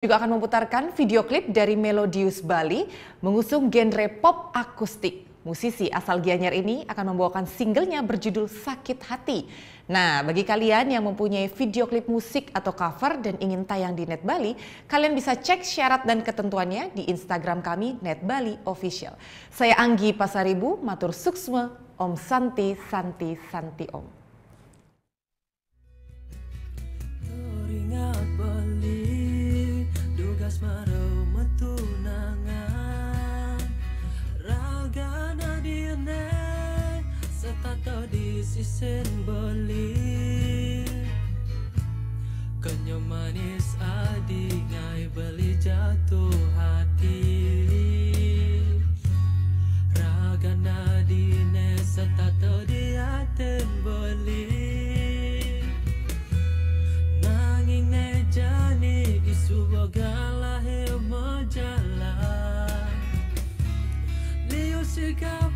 Juga akan memutarkan video klip dari Melodius Bali mengusung genre pop akustik. Musisi asal Gianyar ini akan membawakan singlenya berjudul Sakit Hati. Nah, bagi kalian yang mempunyai video klip musik atau cover dan ingin tayang di Net Bali, kalian bisa cek syarat dan ketentuannya di Instagram kami Net Bali Official. Saya Anggi Pasaribu, matur suksma, Om Santi Santi Santi Om. Asmara metunangan ragana diene setata di sisen beli kenyo manis adi ngai beli jatuh hati ragana diene setata di aten beli nanging ne jani isu boga jalan Leo sikap